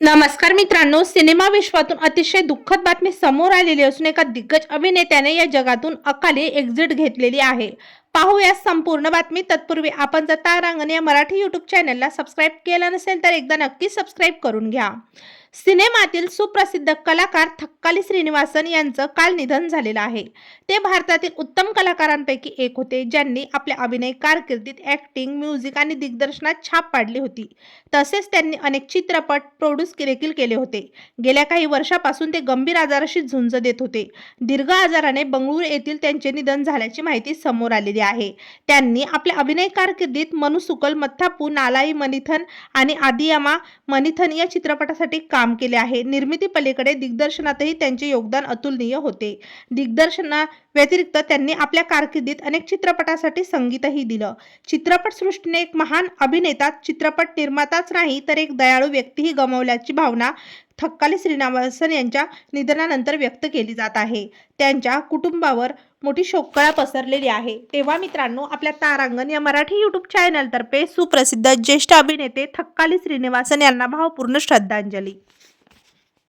नमस्कार मित्रांनो, सिनेमा विश्वातून अतिशय दुःखद बातमी समोर आलेली असून एका दिग्गज अभिनेत्याने या जगातून अकाली एक्झिट घेतलेली आहे. पाहूया संपूर्ण बातमी. तत्पूर्वी आपण जर तारांगण या मराठी यूट्यूब चॅनलला सबस्क्राईब केलं नसेल तर एकदा नक्की सबस्क्राईब करून घ्या. सिनेमातील सुप्रसिद्ध कलाकार थक्काली श्रीनिवासन यांचं काल निधन झालेलं आहे. ते भारतातील उत्तम कलाकारांपैकी एक होते, ज्यांनी आपल्या अभिनय कारकिर्दीत ॲक्टिंग, म्युझिक आणि दिग्दर्शनात छाप पाडली होती. तसेच त्यांनी अनेक चित्रपट प्रोड्यूस देखील केले होते. गेल्या काही वर्षापासून ते गंभीर आजाराशी झुंज देत होते. दीर्घ आजाराने बंगळुरू येथील त्यांचे निधन झाल्याची माहिती समोर आलेली आहे. त्यांनी आपल्या अभिनय कारकिर्दीत मनुसुकल मथ्थापू, नालाई मनिथन आणि आदियामा मनिथन या चित्रपटासाठी काम केले आहे. निर्मिती पलीकडे दिग्दर्शनातही त्यांचे योगदान अतुलनीय होते. दिग्दर्शना व्यतिरिक्त त्यांनी आपल्या कारकिर्दीत अनेक चित्रपटांसाठी संगीतही दिलं. चित्रपटसृष्टीने एक महान अभिनेता, चित्रपट निर्माताच नाही तर एक दयाळू व्यक्तीही गमावल्याची भावना थक्काली श्रीनिवासन यांच्या निधनानंतर व्यक्त केली जात आहे. त्यांच्या कुटुंबावर मोठी शोककळा पसरलेली आहे. तेव्हा मित्रांनो, आपल्या तारांगण या मराठी यूट्यूब चॅनलतर्फे सुप्रसिद्ध ज्येष्ठ अभिनेते थक्काली श्रीनिवासन यांना भावपूर्ण श्रद्धांजली.